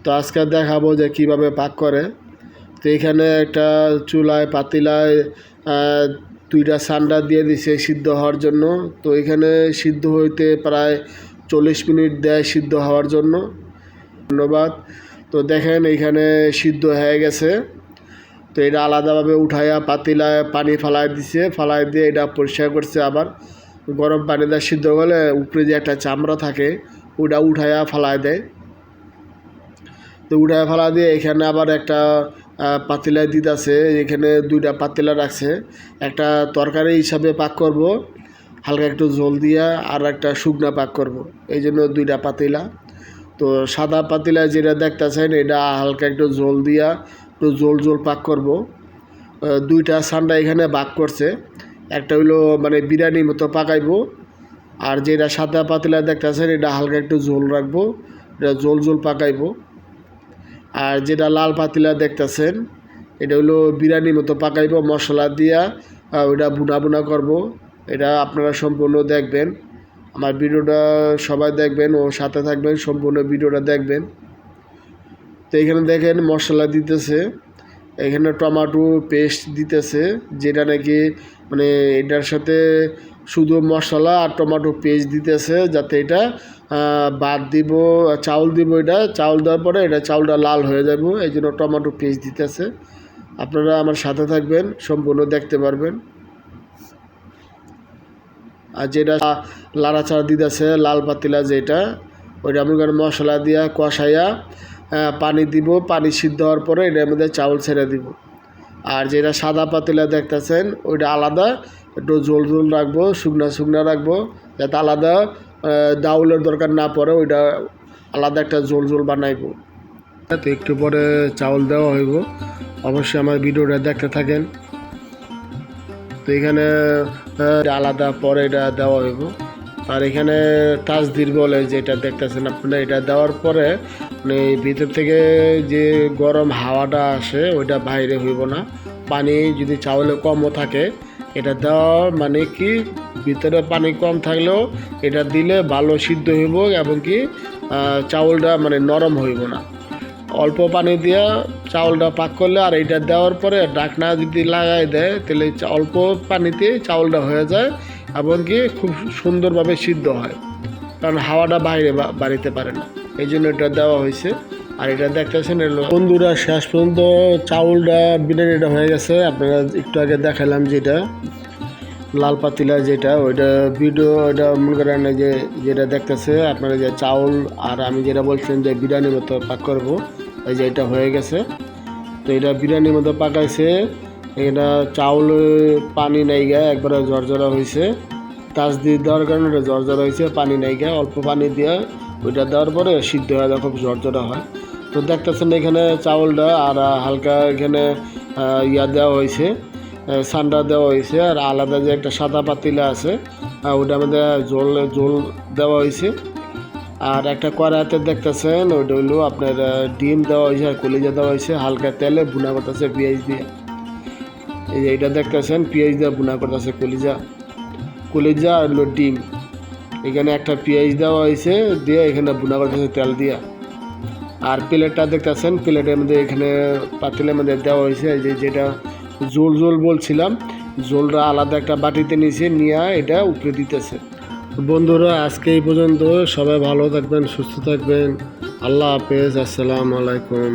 তো আজকে দেখাবো যে কিভাবে পাক করে। তো এখানে একটা চুলায় পাতিলায় দুইটা সান্ডা দিয়ে দিছে সিদ্ধ হওয়ার জন্য। তো এখানে সিদ্ধ হইতে প্রায় 40 মিনিট দেয় সিদ্ধ হওয়ার জন্য। ধন্যবাদ। তো দেখেন এইখানে সিদ্ধ হয়ে গেছে। তো এটা আলাদাভাবে উঠাইয়া পাতিলায় পানি ফালাই দিছে, ফালাই দিয়ে এটা পরিষ্কার করছে। আবার গরম পানি দিয়ে সিদ্ধ করলে উপরে যে একটা চামড়া থাকে ওটা উঠাইয়া ফালাই দেয়। তো উঠাইয়া ফালা দিয়ে এখানে আবার একটা পাতিলায় দিতেছে। এখানে দুইটা পাতিলা রাখছে, একটা তরকারি হিসাবে পাক করব, হালকা একটু ঝোল দিয়া, আর একটা শুকনা পাক করব, এই জন্য দুইটা পাতিলা। তো সাদা পাতিলায় যেটা দেখতেছেন এটা হালকা একটু ঝোল দিয়া একটু ঝোল পাক করব। দুইটা সান্ডা এখানে ভাগ করছে, একটা হইলো মানে বিরিয়ানির মতো পাকাইবো, আর যেটা সাদা পাতিলা দেখতেছেন এটা হালকা একটু ঝোল রাখবো, এটা ঝোল পাকাইবো। আর যেটা লাল পাতিলা দেখতেছেন এটা হইলো বিরিয়ানির মতো পাকাইবো, মশলা দিয়া ওইটা বুনা করব। এটা আপনারা সম্পূর্ণ দেখবেন, আমার ভিডিওটা সবাই দেখবেন ও সাথে থাকবেন, সম্পূর্ণ ভিডিওটা দেখবেন। তো এখানে দেখেন মশলা দিতেছে, এখানে টমেটো পেস্ট দিতেছে, যেটা নাকি মানে এটার সাথে শুধু মশলা আর টমেটো পেস্ট দিতেছে, যাতে এটা বাদ দিব, চাউল দিব, এটা চাউল দেওয়ার পরে এটা চাউলটা লাল হয়ে যাব, এই জন্য টমেটো পেস্ট দিতেছে। আপনারা আমার সাথে থাকবেন, সম্পূর্ণ দেখতে পারবেন। আর যেটা লাড়াচাড়া দিতেছে লাল পাতিলা যেটা, ওইটা আমি মশলা দিয়া কষাইয়া পানি দিব, পানি সিদ্ধ হওয়ার পরে এটার মধ্যে চাউল ছেড়ে দিব। আর যেটা সাদা পাতিলা দেখতেছেন ওইটা আলাদা একটু ঝোল রাখবো, শুকনা রাখবো, যাতে আলাদা ডাউলের দরকার না পড়ে, ওইটা আলাদা একটা ঝোল বানাইবো। তো একটু পরে চাউল দেওয়া হইব, অবশ্যই আমার ভিডিওটা দেখতে থাকেন। তো এখানে আলাদা পরে এটা দেওয়া হইব। আর এখানে তাজদির বলে যেটা দেখতেছেন আপনারা, এটা দেওয়ার পরে মানে ভিতর থেকে যে গরম হাওয়াটা আসে ওইটা বাইরে হইব না। পানি যদি চাউলে কমও থাকে এটা দেওয়া মানে কি ভিতরে পানি কম থাকলেও এটা দিলে ভালো সিদ্ধ হইব, এবং কি চাউলটা মানে নরম হইব না। অল্প পানি দিয়ে চাউলটা পাক করলে আর এইটা দেওয়ার পরে ঢাকনা যদি লাগাই দেয় তাহলে অল্প পানিতে চাউলটা হয়ে যায়, এবং কি খুব সুন্দরভাবে সিদ্ধ হয়, কারণ হাওয়াটা বাইরে বাড়িতে পারে না, এই জন্য এটা দেওয়া হয়েছে। আর এটা দেখতেছেন বন্ধুরা শেষ পর্যন্ত চাউলটা বিরিয়ানিটা হয়ে গেছে। আপনারা একটু আগে দেখালাম যেটা লাল পাতিলা যেটা, ওইটা ভিডিও ওইটা মনে করেন যে যেটা দেখতেছে আপনারা যে চাউল, আর আমি যেটা বলছিলাম যে বিরিয়ানির মতো পাক করবো, এই যে এটা হয়ে গেছে। তো এটা বিরিয়ানির মতো পাকাইছে, এটা চাউল পানি নাই গা, একবারে ঝরঝরা হয়েছে। তাজদির দেওয়ার কারণে এটা ঝরঝরা হয়েছে, পানি নাই গা, অল্প পানি দিয়ে ওইটা দেওয়ার পরে সিদ্ধ হয়ে যায়, খুব ঝরঝরা হয়। তো দেখতেছেন এখানে চাউলটা আর হালকা এখানে দেওয়া হয়েছে, সান্ডা দেওয়া হয়েছে, আর আলাদা যে একটা সাদা পাতিলা আছে ওইটার মধ্যে ঝোল দেওয়া হয়েছে। আর একটা কড়াইতে দেখতেছেন ওইটা হইলো আপনার ডিম দেওয়া হয়েছে আর কলিজা দেওয়া হয়েছে, হালকা তেলে ভুনা করতেছে পেঁয়াজ দিয়ে। এই যে এটা দেখতেছেন পেঁয়াজ দিয়ে ভুনা করতেছে কলিজা আর হলো ডিম। এখানে একটা পেঁয়াজ দেওয়া হয়েছে দিয়ে এখানে ভুনা করতেছে তেল দিয়া। আর প্লেটটা দেখতেছেন, প্লেটের মধ্যে এখানে পাতিলের মধ্যে দেওয়া হয়েছে এই যে যেটা ঝোল বলছিলাম, ঝোলটা আলাদা একটা বাটিতে নিচে নিয়ে এটা উপরে দিতেছে। বন্ধুরা আজকে এই পর্যন্ত, সবাই ভালো থাকবেন, সুস্থ থাকবেন, আল্লাহ হাফেজ, আসসালামু আলাইকুম।